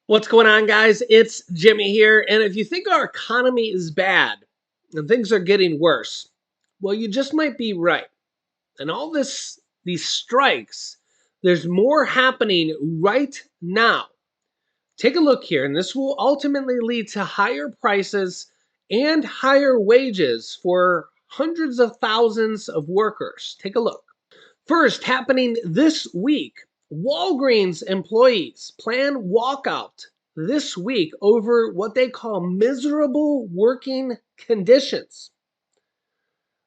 What's going on, guys? It's Jimmy here. And if you think our economy is bad and things are getting worse, well, you just might be right. And these strikes, there's more happening right now. Take a look here, and this will ultimately lead to higher prices and higher wages for hundreds of thousands of workers. Take a look. First, happening this week, Walgreens employees plan walkout this week over what they call miserable working conditions.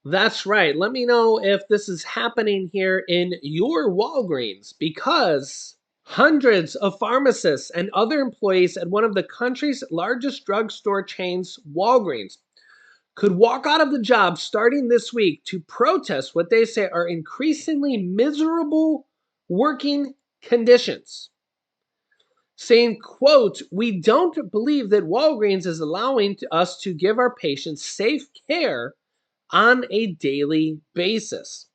That's right. Let me know if this is happening here in your Walgreens because hundreds of pharmacists and other employees at one of the country's largest drugstore chains, Walgreens, could walk out of the job starting this week to protest what they say are increasingly miserable working conditions. Saying, quote, "We don't believe that Walgreens is allowing us to give our patients safe care on a daily basis."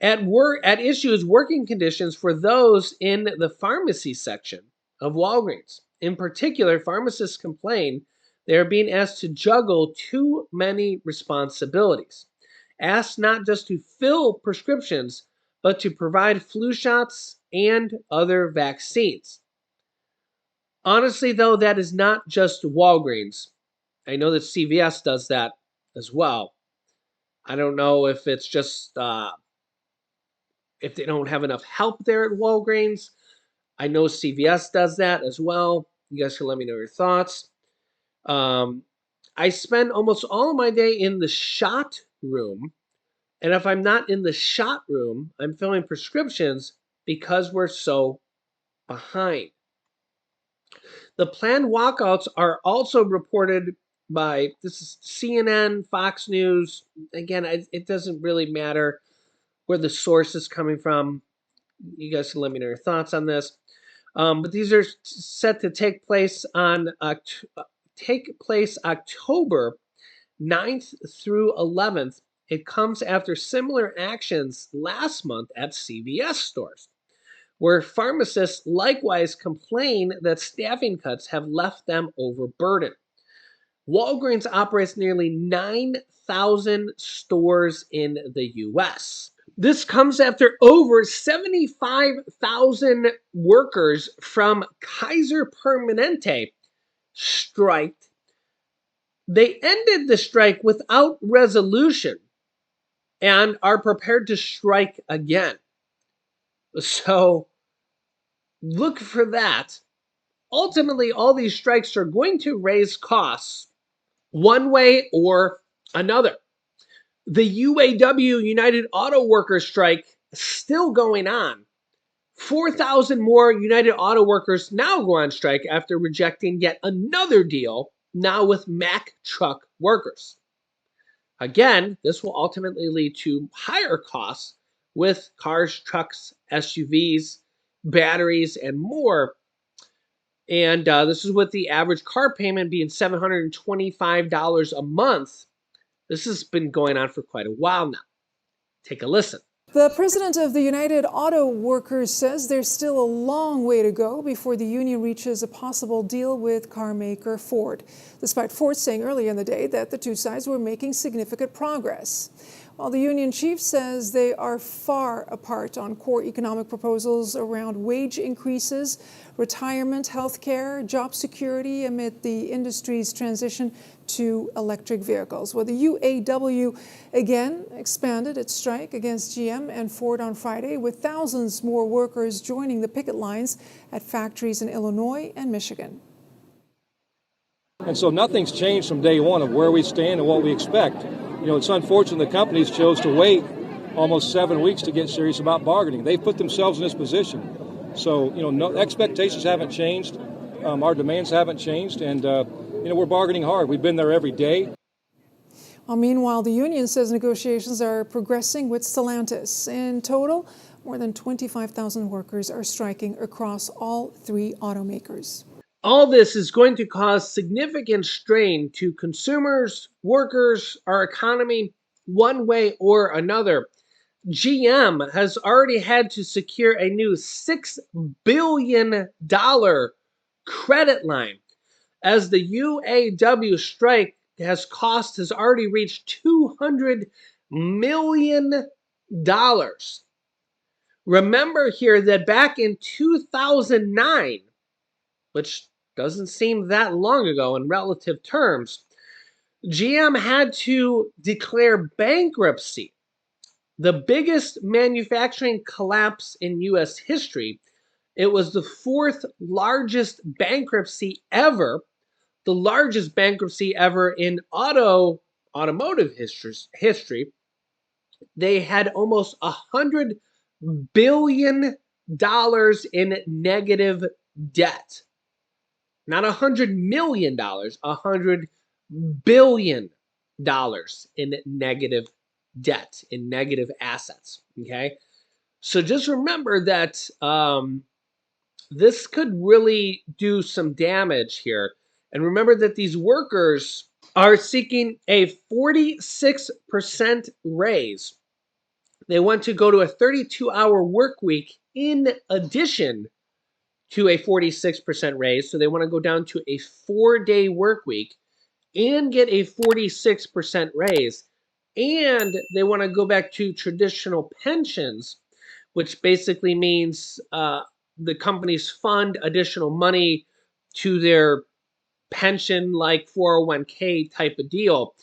At issue is working conditions for those in the pharmacy section of Walgreens. In particular, pharmacists complain they are being asked to juggle too many responsibilities. Asked not just to fill prescriptions, but to provide flu shots and other vaccines. Honestly, though, that is not just Walgreens. I know that CVS does that as well. I don't know if it's just if they don't have enough help there at Walgreens. I know CVS does that as well. You guys can let me know your thoughts. I spend almost all of my day in the shot room. And if I'm not in the shot room, I'm filling prescriptions because we're so behind. The planned walkouts are also reported by, this is CNN, Fox News. Again, it doesn't really matter where the source is coming from. You guys can let me know your thoughts on this. But these are set to take place October 9th through 11th. It comes after similar actions last month at CVS stores, where pharmacists likewise complain that staffing cuts have left them overburdened. Walgreens operates nearly 9,000 stores in the U.S. This comes after over 75,000 workers from Kaiser Permanente striked. They ended the strike without resolution and are prepared to strike again. So look for that. Ultimately, all these strikes are going to raise costs one way or another. The UAW, United Auto Workers strike, still going on. 4,000 more United Auto Workers now go on strike after rejecting yet another deal, now with Mack truck workers. Again, this will ultimately lead to higher costs with cars, trucks, SUVs, batteries, and more. And this is with the average car payment being $725 a month. This has been going on for quite a while now. Take a listen. The president of the United Auto Workers says there's still a long way to go before the union reaches a possible deal with car maker Ford, despite Ford saying earlier in the day that the two sides were making significant progress. While the union chief says they are far apart on core economic proposals around wage increases, retirement, health care, job security amid the industry's transition to electric vehicles. Well, the UAW again expanded its strike against GM and Ford on Friday, with thousands more workers joining the picket lines at factories in Illinois and Michigan. And so nothing's changed from day one of where we stand and what we expect. You know, it's unfortunate the companies chose to wait almost 7 weeks to get serious about bargaining. They've put themselves in this position. So, you know, no, expectations haven't changed. Our demands haven't changed. And, you know, we're bargaining hard. We've been there every day. Well, meanwhile, the union says negotiations are progressing with Stellantis. In total, more than 25,000 workers are striking across all three automakers. All this is going to cause significant strain to consumers, workers, our economy, one way or another. GM has already had to secure a new $6 billion credit line, as the UAW strike has already reached $200 million. Remember here that back in 2009, which doesn't seem that long ago in relative terms, GM had to declare bankruptcy, the biggest manufacturing collapse in U.S. history. It was the fourth largest bankruptcy ever, the largest bankruptcy ever in automotive history. They had almost $100 billion in negative debt. Not $100 million, $100 billion in negative debt, in negative assets. Okay, so just remember that this could really do some damage here. And remember that these workers are seeking a 46% raise. They want to go to a 32-hour work week in addition to a 46% raise. So they want to go down to a 4-day work week and get a 46% raise. And they want to go back to traditional pensions, which basically means the companies fund additional money to their pension, like 401k type of deal.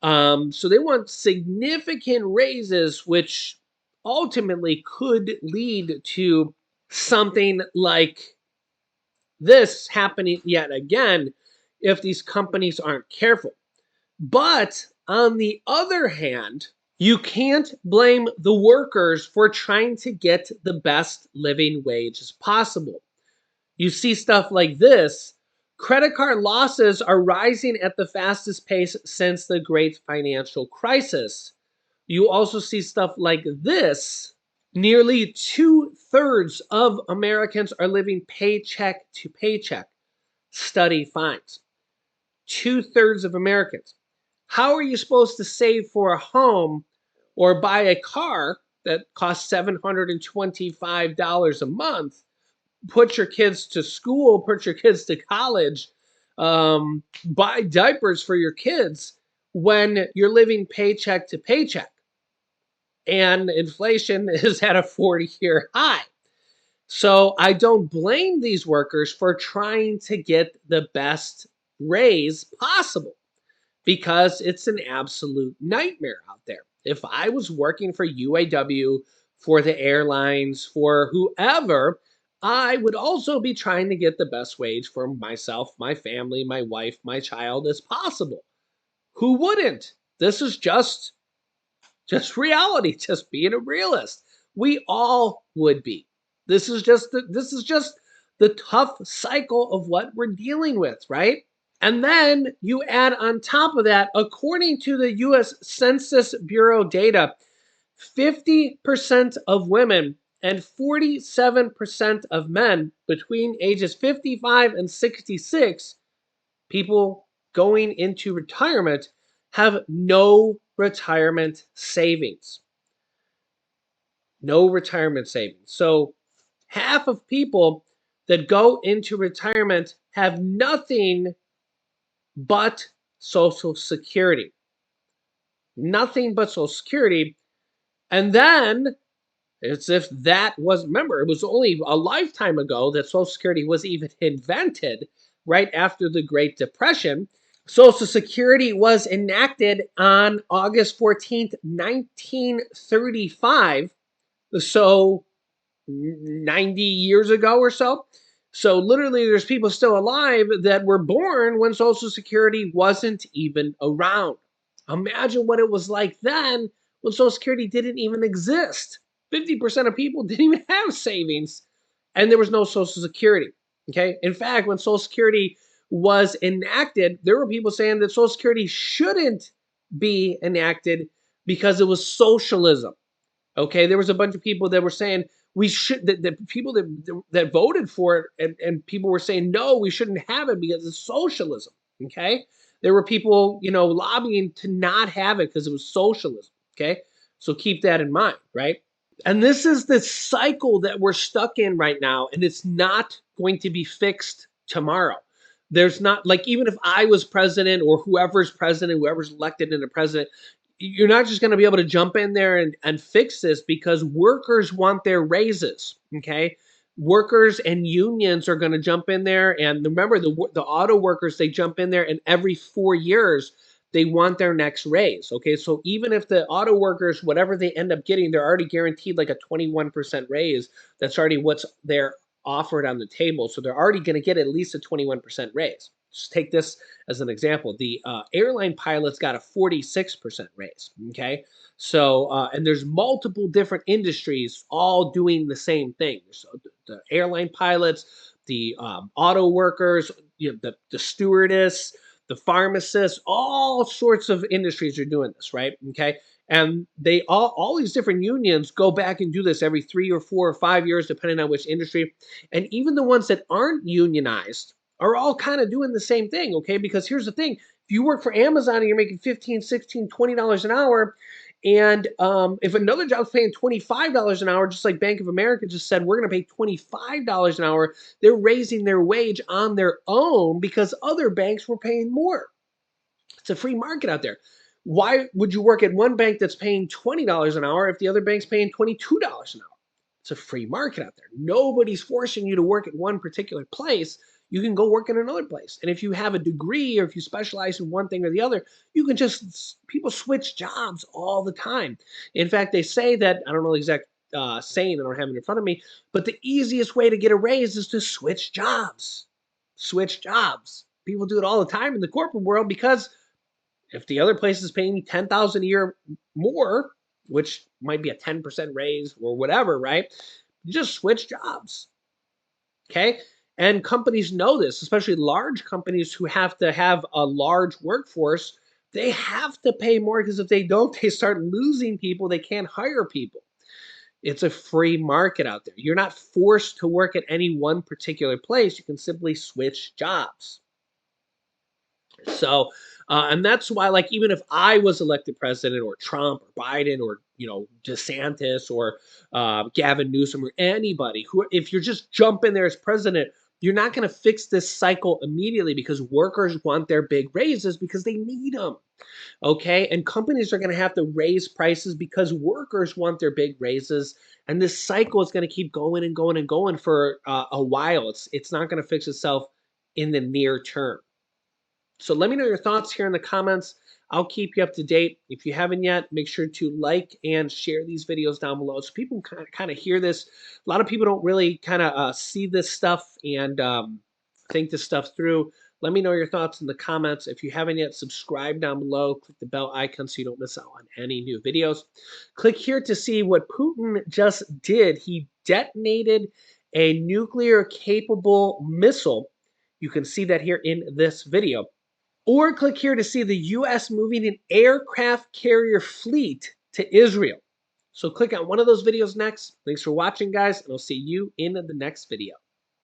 So they want significant raises, which ultimately could lead to something like this happening yet again if these companies aren't careful. But on the other hand, you can't blame the workers for trying to get the best living wage as possible. You see stuff like this. Credit card losses are rising at the fastest pace since the great financial crisis. You also see stuff like this. Nearly 2/3 of Americans are living paycheck to paycheck, study finds. 2/3 of Americans. How are you supposed to save for a home or buy a car that costs $725 a month, put your kids to school, put your kids to college, buy diapers for your kids when you're living paycheck to paycheck? And inflation is at a 40-year high. So I don't blame these workers for trying to get the best raise possible, because it's an absolute nightmare out there. If I was working for UAW, for the airlines, for whoever, I would also be trying to get the best wage for myself, my family, my wife, my child as possible. Who wouldn't? This is just reality, just being a realist. We all would be. This is just the tough cycle of what we're dealing with, right? And then you add on top of that, according to the US Census Bureau data, 50% of women and 47% of men between ages 55 and 66, people going into retirement, have no retirement savings. No retirement savings. So half of people that go into retirement have nothing but Social Security. Nothing but Social Security. And then it's if that was, remember, it was only a lifetime ago that Social Security was even invented, right after the Great Depression. Social Security was enacted on August 14th, 1935. So 90 years ago or so. So literally there's people still alive that were born when Social Security wasn't even around. Imagine what it was like then when Social Security didn't even exist. 50% of people didn't even have savings, and there was no Social Security. Okay. In fact, when Social Security was enacted, there were people saying that Social Security shouldn't be enacted because it was socialism. Okay, there was a bunch of people that were saying we should, the people that voted for it, and people were saying no, we shouldn't have it because it's socialism. Okay, there were people, lobbying to not have it because it was socialism. Okay, so keep that in mind, right? And this is the cycle that we're stuck in right now, and it's not going to be fixed tomorrow. There's not, like, even if I was president or whoever's president, whoever's elected into president, you're not just going to be able to jump in there and fix this, because workers want their raises. Okay. Workers and unions are going to jump in there. And remember, the auto workers, they jump in there, and every 4 years, they want their next raise. Okay. So even if the auto workers, whatever they end up getting, they're already guaranteed like a 21% raise. That's already what's there offered on the table. So they're already going to get at least a 21% raise. Just take this as an example. The airline pilots got a 46% raise. Okay. So, and there's multiple different industries all doing the same thing. So the airline pilots, the auto workers, the stewardess, the pharmacists, all sorts of industries are doing this, right? Okay. And they all these different unions go back and do this every 3 or 4 or 5 years, depending on which industry. And even the ones that aren't unionized are all kind of doing the same thing, okay? Because here's the thing. If you work for Amazon and you're making 15, 16, $20 an hour, and if another job's paying $25 an hour, just like Bank of America just said, we're going to pay $25 an hour, they're raising their wage on their own because other banks were paying more. It's a free market out there. Why would you work at one bank that's paying $20 an hour if the other bank's paying $22 an hour? It's a free market out there. Nobody's forcing you to work at one particular place. You can go work in another place. And if you have a degree, or if you specialize in one thing or the other, you can people switch jobs all the time. In fact, they say that, I don't know the exact saying, I don't have it in front of me, but the easiest way to get a raise is to switch jobs. Switch jobs. People do it all the time in the corporate world, because if the other place is paying you $10,000 a year more, which might be a 10% raise or whatever, right? Just switch jobs. Okay. And companies know this, especially large companies who have to have a large workforce. They have to pay more, because if they don't, they start losing people. They can't hire people. It's a free market out there. You're not forced to work at any one particular place. You can simply switch jobs. So, and that's why, like, even if I was elected president, or Trump or Biden, or, DeSantis, or Gavin Newsom, or anybody who, if you're just jumping there as president, you're not going to fix this cycle immediately, because workers want their big raises because they need them. Okay. And companies are going to have to raise prices because workers want their big raises. And this cycle is going to keep going and going and going for a while. It's not going to fix itself in the near term. So let me know your thoughts here in the comments. I'll keep you up to date. If you haven't yet, make sure to like and share these videos down below so people kind of hear this. A lot of people don't really kind of see this stuff and think this stuff through. Let me know your thoughts in the comments. If you haven't yet, subscribe down below. Click the bell icon so you don't miss out on any new videos. Click here to see what Putin just did. He detonated a nuclear-capable missile. You can see that here in this video. Or click here to see the U.S. moving an aircraft carrier fleet to Israel. So click on one of those videos next. Thanks for watching, guys, and I'll see you in the next video.